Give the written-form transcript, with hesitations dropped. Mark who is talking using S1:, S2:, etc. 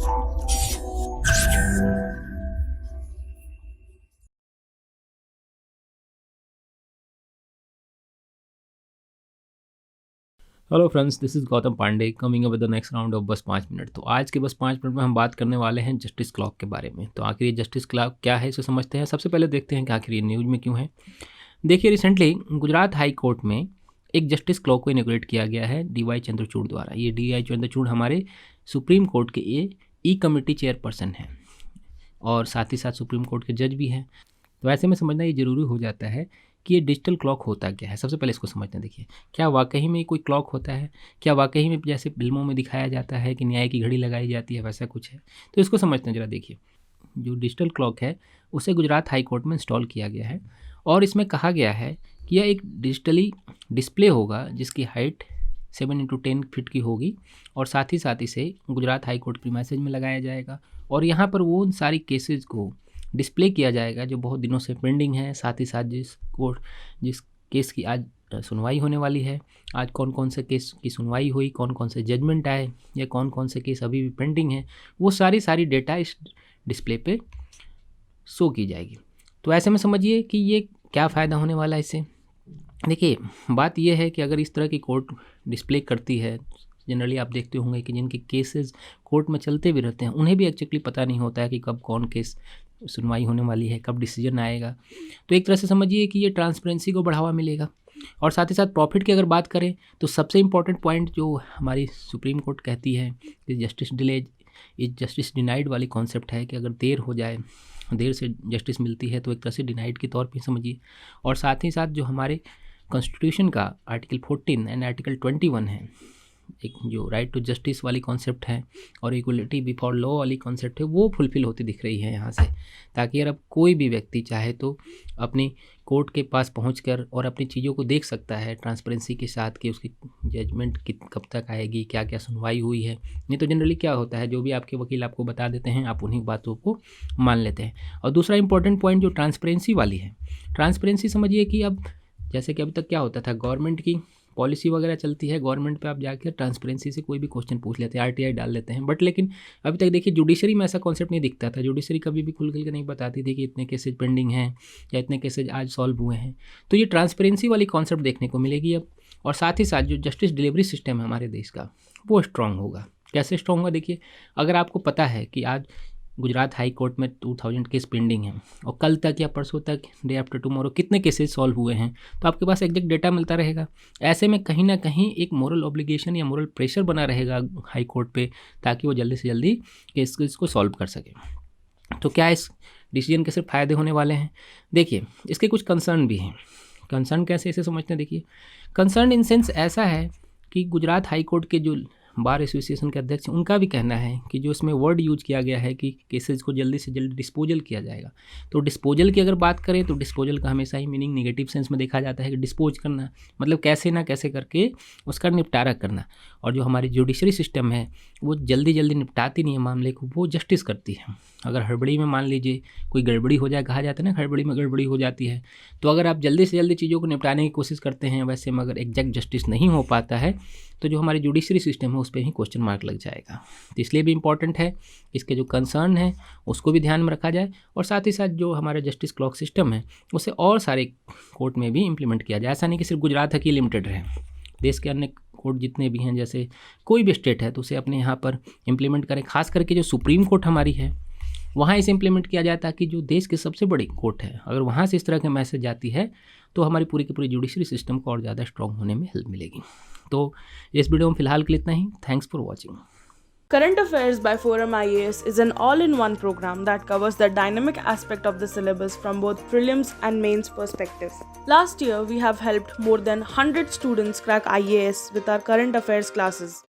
S1: Hello friends, this is Gautam Pandey coming up with the next round of बस 5 minute. तो आज के बस 5 मिनट में हम बात करने वाले हैं जस्टिस क्लॉक के बारे में। तो आखिर ये जस्टिस क्लॉक क्या है, इसे समझते हैं। सबसे पहले देखते हैं कि आखिर ये न्यूज़ में क्यों है। देखिए, रिसेंटली गुजरात हाई कोर्ट में एक जस्टिस क्लॉक को इनोग्रेट किया गया है DY चंद्रचूड़ द्वारा। ये DY चंद्रचूड़ हमारे सुप्रीम कोर्ट के ई कमेटी चेयरपर्सन हैं और साथ ही साथ सुप्रीम कोर्ट के जज भी हैं। तो ऐसे में समझना ये ज़रूरी हो जाता है कि ये डिजिटल क्लॉक होता क्या है। सबसे पहले इसको समझना। देखिए, क्या वाकई में कोई क्लॉक होता है? क्या वाकई में जैसे फिल्मों में दिखाया जाता है कि न्याय की घड़ी लगाई जाती है, वैसा कुछ है? तो इसको समझते हैं ज़रा। देखिए, जो डिजिटल क्लॉक है उसे गुजरात हाई कोर्ट में इंस्टॉल किया गया है और इसमें कहा गया है कि यह एक डिजिटली डिस्प्ले होगा जिसकी हाइट 7x10 फीट की होगी और साथ ही साथ इसे गुजरात हाई कोर्ट की मैसेज में लगाया जाएगा और यहाँ पर वो उन सारी केसेस को डिस्प्ले किया जाएगा जो बहुत दिनों से पेंडिंग है। साथ ही साथ जिस केस की आज सुनवाई होने वाली है, आज कौन कौन से केस की सुनवाई हुई, कौन कौन से जजमेंट आए या कौन कौन से केस अभी भी पेंडिंग है, वो सारी डेटा इस डिस्प्ले पे शो की जाएगी। तो ऐसे में समझिए कि ये क्या फ़ायदा होने वाला है इससे। देखिए, बात यह है कि अगर इस तरह की कोर्ट डिस्प्ले करती है, जनरली आप देखते होंगे कि जिनके केसेस कोर्ट में चलते भी रहते हैं उन्हें भी एक्चुअली पता नहीं होता है कि कब कौन केस सुनवाई होने वाली है, कब डिसीजन आएगा। तो एक तरह से समझिए कि ये ट्रांसपेरेंसी को बढ़ावा मिलेगा। और साथ ही साथ प्रॉफिट की अगर बात करें तो सबसे इम्पॉर्टेंट पॉइंट जो हमारी सुप्रीम कोर्ट कहती है कि justice delay is justice denied वाली कॉन्सेप्ट है कि अगर देर हो जाए, देर से जस्टिस मिलती है तो एक तरह से डिनाइड के तौर पर समझिए। और साथ ही साथ जो हमारे कॉन्स्टिट्यूशन का आर्टिकल 14 एंड आर्टिकल 21 है, एक जो राइट टू जस्टिस वाली कॉन्सेप्ट है और इक्वलिटी बिफोर लॉ वाली कॉन्सेप्ट है, वो फुलफ़िल होती दिख रही है यहाँ से। ताकि अगर अब कोई भी व्यक्ति चाहे तो अपनी कोर्ट के पास पहुंचकर और अपनी चीज़ों को देख सकता है ट्रांसपेरेंसी के साथ कि उसकी जजमेंट कब तक आएगी, क्या क्या सुनवाई हुई है। नहीं तो जनरली क्या होता है, जो भी आपके वकील आपको बता देते हैं आप उन्हीं बातों को मान लेते हैं। और दूसरा इंपॉर्टेंट पॉइंट जो ट्रांसपेरेंसी वाली है, ट्रांसपेरेंसी समझिए कि अब जैसे कि अभी तक क्या होता था, गवर्नमेंट की पॉलिसी वगैरह चलती है, गवर्नमेंट पे आप जाकर ट्रांसपेरेंसी से कोई भी क्वेश्चन पूछ लेते हैं, RTI डाल लेते हैं। बट लेकिन अभी तक देखिए जुडिशरी में ऐसा कॉन्सेप्ट नहीं दिखता था। जुडिशरी कभी भी खुल के नहीं बताती थी कि इतने केसेज पेंडिंग हैं या इतने केसेज आज सॉल्व हुए हैं। तो ये ट्रांसपेरेंसी वाली कॉन्सेप्ट देखने को मिलेगी अब। और साथ ही साथ जो जस्टिस डिलीवरी सिस्टम है हमारे देश का, वो स्ट्रॉन्ग होगा। कैसे स्ट्रॉन्ग होगा? देखिए, अगर आपको पता है कि आज गुजरात हाई कोर्ट में 2000 केस पेंडिंग हैं और कल तक या परसों तक, डे आफ्टर टुमारो, कितने केसेस सॉल्व हुए हैं, तो आपके पास एग्जैक्ट डेटा मिलता रहेगा। ऐसे में कहीं ना कहीं एक मोरल ऑब्लिगेशन या मोरल प्रेशर बना रहेगा हाई कोर्ट पे, ताकि वो जल्दी से जल्दी केस को सॉल्व कर सके। तो क्या इस डिसीजन के सिर्फ फ़ायदे होने वाले हैं? देखिए, इसके कुछ कंसर्न भी हैं। कंसर्न कैसे इसे समझते हैं? देखिए, कंसर्न इन सेंस ऐसा है कि गुजरात हाई कोर्ट के जो बार एसोसिएशन के अध्यक्ष, उनका भी कहना है कि जो इसमें वर्ड यूज किया गया है कि केसेस को जल्दी से जल्दी डिस्पोजल किया जाएगा। तो डिस्पोजल की अगर बात करें तो डिस्पोजल का हमेशा ही मीनिंग नेगेटिव सेंस में देखा जाता है कि डिस्पोज करना मतलब कैसे ना कैसे करके उसका निपटारा करना। और जो हमारी जुडिशरी सिस्टम है वो जल्दी जल्दी निपटाती नहीं है मामले को, वो जस्टिस करती है। अगर हड़बड़ी में मान लीजिए कोई गड़बड़ी हो जाए, कहा जाता है ना हड़बड़ी में गड़बड़ी हो जाती है, तो अगर आप जल्दी से जल्दी चीज़ों को निपटाने की कोशिश करते हैं, वैसे में अगर एग्जैक्ट जस्टिस नहीं हो पाता है तो जो हमारी जुडिशरी सिस्टम है उस पर ही क्वेश्चन मार्क लग जाएगा। तो इसलिए भी इम्पॉर्टेंट है इसके जो कंसर्न है उसको भी ध्यान में रखा जाए और साथ ही साथ जो हमारा जस्टिस क्लॉक सिस्टम है उसे और सारे कोर्ट में भी इम्प्लीमेंट किया जाए। ऐसा नहीं कि सिर्फ गुजरात तक ही लिमिटेड रहे, देश के अन्य कोर्ट जितने भी हैं, जैसे कोई भी स्टेट है तो उसे अपने यहाँ पर इम्प्लीमेंट करें। खास करके जो सुप्रीम कोर्ट हमारी है वहाँ इसे इम्प्लीमेंट किया जाता है कि जो देश की सबसे बड़ी कोर्ट है, अगर वहाँ से इस तरह के मैसेज आती है तो हमारी पूरी की पूरी जुडिशरी सिस्टम को और ज़्यादा स्ट्रॉन्ग होने में हेल्प मिलेगी। तो इस वीडियो में फिलहाल के लिए इतना ही। Thanks for watching.
S2: Current Affairs by Forum IAS is an all-in-one program that covers the dynamic aspect of the syllabus from both prelims and mains perspectives. Last year, we have helped more than 100 students crack IAS with our current affairs classes.